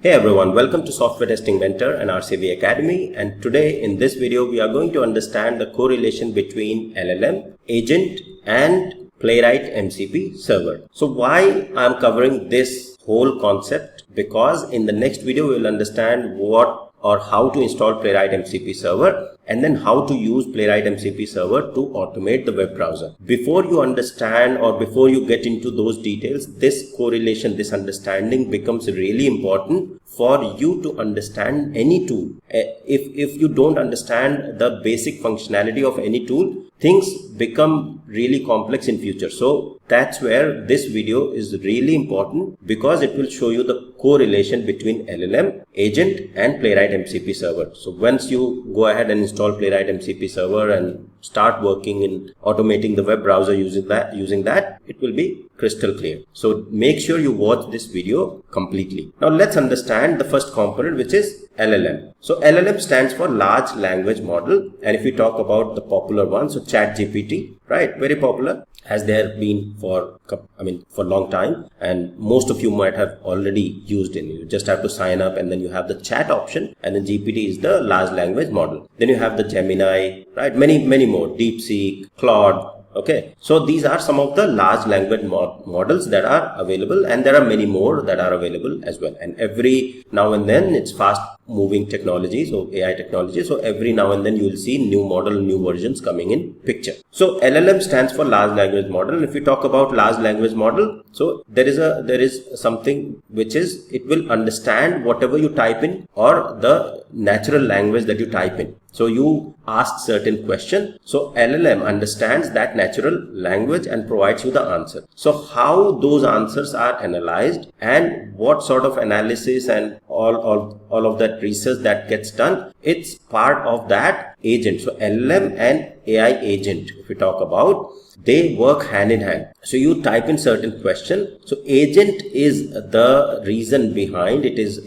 Hey everyone, welcome to Software Testing Mentor and RCV Academy, and today in this video we are going to understand the correlation between LLM, agent and Playwright MCP Server. So why I am covering this whole concept? Because in the next video we will understand what or how to install Playwright MCP Server and then how to use Playwright MCP Server to automate the web browser. Before you understand or before you get into those details, this correlation, this understanding becomes really important for you to understand any tool. If you don't understand the basic functionality of any tool, things become really complex in future. So that's where this video is really important, because it will show you the correlation between LLM, agent and Playwright MCP Server. So once you go ahead and install Playwright MCP Server and start working in automating the web browser using that, it will be crystal clear. So make sure you watch this video completely. Now let's understand the first component, which is LLM. So LLM stands for large language model, and if we talk about the popular one, so ChatGPT, right, very popular, has there been for a long time, and most of you might have already used it. You just have to sign up, and then you have the chat option, and then GPT is the large language model. Then you have the Gemini, right, many more, DeepSeek, Claude. Okay, so these are some of the large language models that are available, and there are many more that are available as well. And every now and then, it's fast moving technology, so AI technology. So every now and then you will see new model, new versions coming in picture. So LLM stands for large language model. If we talk about large language model, so there is something which is, it will understand whatever you type in or the natural language that you type in. So you ask certain question, so LLM understands that natural language and provides you the answer. So how those answers are analyzed and what sort of analysis and all of that research that gets done, it's part of that agent. So LLM and AI agent, if we talk about, they work hand in hand. So you type in certain question. So agent is the reason behind it, is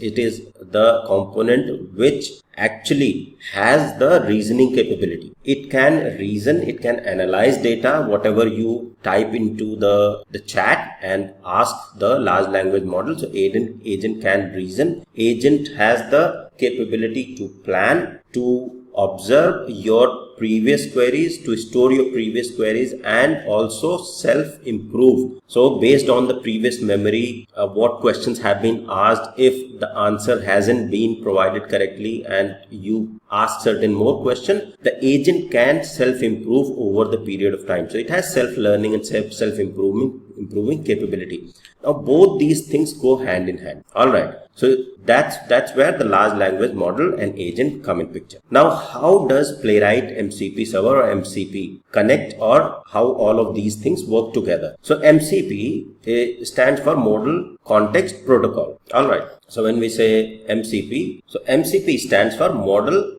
the component which actually has the reasoning capability. It can reason, it can analyze data, whatever you type into the chat and ask the large language model. So agent can reason. Agent has the capability to plan, to observe your previous queries, to store your previous queries, and also self-improve. So based on the previous memory, what questions have been asked, if the answer hasn't been provided correctly and you ask certain more questions, the agent can self-improve over the period of time. So it has self-learning and self-improving capability. Now both these things go hand in hand. Alright, so that's where the large language model and agent come in picture. Now how does Playwright MCP Server or MCP connect, or how all of these things work together? So MCP stands for Model Context Protocol. Alright, so when we say MCP, so MCP stands for Model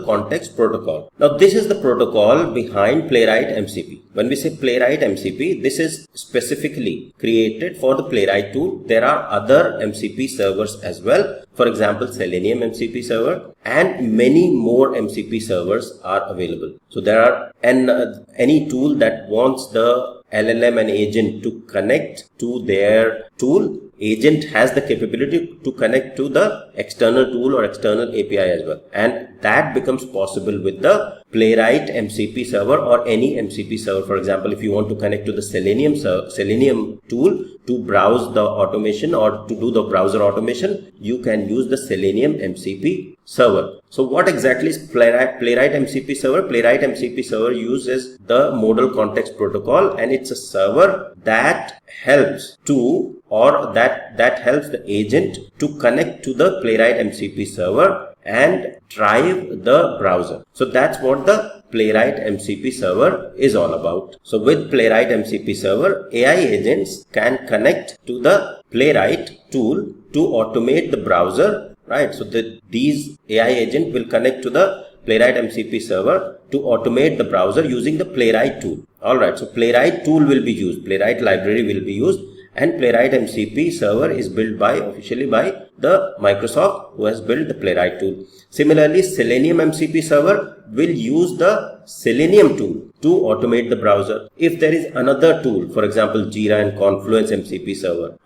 Context Protocol. Now this is the protocol behind Playwright MCP. When we say Playwright MCP, this is specifically created for the Playwright tool. There are other MCP servers as well. For example, Selenium MCP server and many more MCP servers are available. So there are any tool that wants the LLM and agent to connect to their tool, agent has the capability to connect to the external tool or external API as well. And that becomes possible with the Playwright MCP server or any MCP server. For example, if you want to connect to the Selenium tool to browse the automation or to do the browser automation, you can use the Selenium MCP server. So what exactly is Playwright MCP server? Playwright MCP server uses the Model Context Protocol, and it's a server that helps that helps the agent to connect to the Playwright MCP server and drive the browser. So that's what the Playwright MCP server is all about. So with Playwright MCP server, AI agents can connect to the Playwright tool to automate the browser, right? So these AI agent will connect to the Playwright MCP server to automate the browser using the Playwright tool. Alright, so Playwright tool will be used, Playwright library will be used, and Playwright MCP server is built officially by the Microsoft, who has built the Playwright tool. Similarly, Selenium MCP server will use the Selenium tool to automate the browser. If there is another tool, for example, Jira and Confluence MCP Server,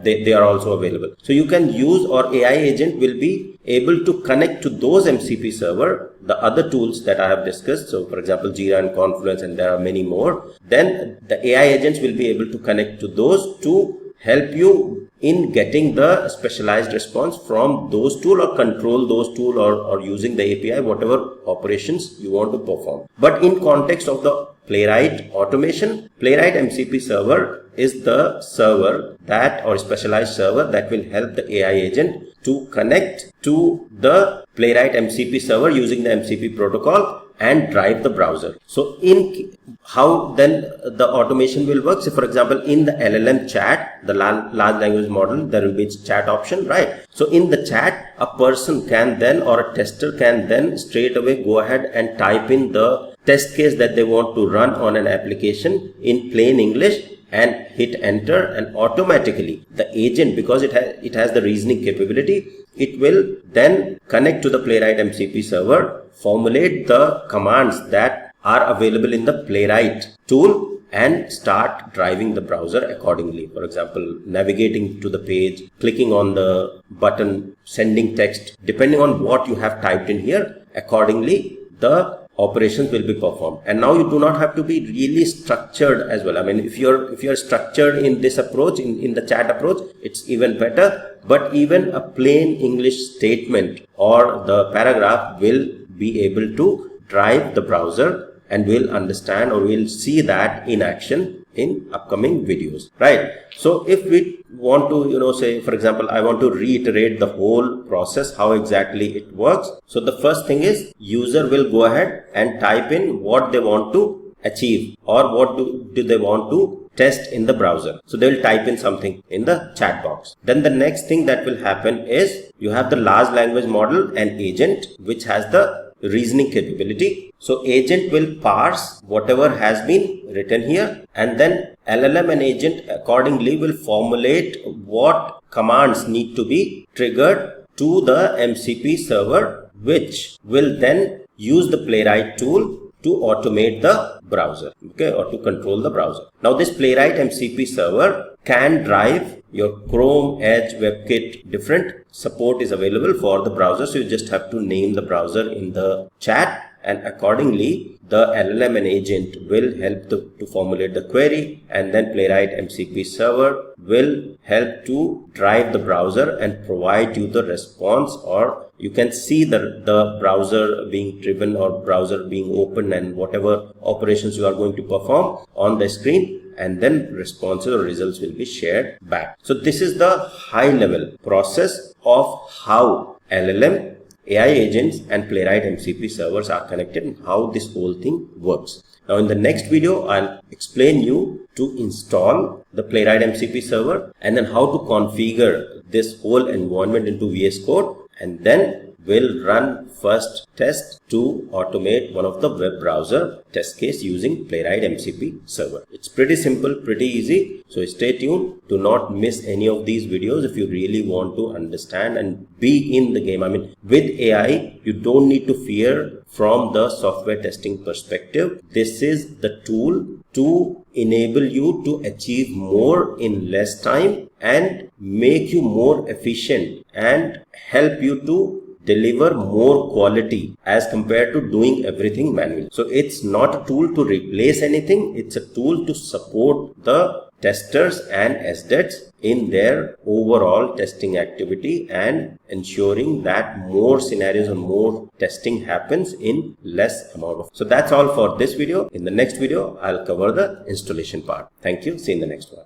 they are also available. So you can use, or AI agent will be able to connect to those MCP server, the other tools that I have discussed. So for example, Jira and Confluence, and there are many more. Then the AI agents will be able to connect to those to help you in getting the specialized response from those tool, or control those tool, or using the API, whatever operations you want to perform. But in context of the Playwright automation, Playwright MCP server is the server that, or specialized server that will help the AI agent to connect to the Playwright MCP server using the MCP protocol and drive the browser. So in how then the automation will work. So for example, in the LLM chat, the large language model, there will be chat option, right? So in the chat, a person can then, or a tester can then straight away go ahead and type in the test case that they want to run on an application in plain English and hit enter, and automatically the agent, because it has the reasoning capability, it will then connect to the Playwright MCP server, formulate the commands that are available in the Playwright tool, and start driving the browser accordingly. For example, navigating to the page, clicking on the button, sending text, depending on what you have typed in here, accordingly the operations will be performed. And now you do not have to be really structured as well. I mean, if you're structured in this approach, in the chat approach, it's even better. But even a plain English statement or the paragraph will be able to drive the browser, and will understand, or will see that in action in upcoming videos, right? So if we want to, say, for example, I want to reiterate the whole process, how exactly it works. So the first thing is, user will go ahead and type in what they want to achieve, or what do they want to test in the browser. So they will type in something in the chat box. Then the next thing that will happen is, you have the large language model and agent, which has the reasoning capability. So agent will parse whatever has been written here, and then LLM and agent accordingly will formulate what commands need to be triggered to the MCP server, which will then use the Playwright tool to automate the browser, okay, or to control the browser. Now this Playwright MCP server can drive your Chrome, Edge, WebKit, different support is available for the browser. So you just have to name the browser in the chat, and accordingly the LLM and agent will help to formulate the query, and then Playwright MCP server will help to drive the browser and provide you the response, or you can see the browser being driven or browser being open, and whatever operations you are going to perform on the screen, and then responses or results will be shared back. So this is the high level process of how LLM, AI agents and Playwright MCP servers are connected, and how this whole thing works. Now in the next video, I'll explain you to install the Playwright MCP server, and then how to configure this whole environment into VS Code, and then we'll run first test to automate one of the web browser test case using Playwright MCP server. It's pretty simple, pretty easy. So stay tuned. Do not miss any of these videos if you really want to understand and be in the game. I mean, with AI, you don't need to fear from the software testing perspective. This is the tool to enable you to achieve more in less time, and make you more efficient, and help you to deliver more quality as compared to doing everything manually. So it's not a tool to replace anything. It's a tool to support the testers and SDETs in their overall testing activity, and ensuring that more scenarios and more testing happens in less amount of. So that's all for this video. In the next video, I'll cover the installation part. Thank you. See you in the next one.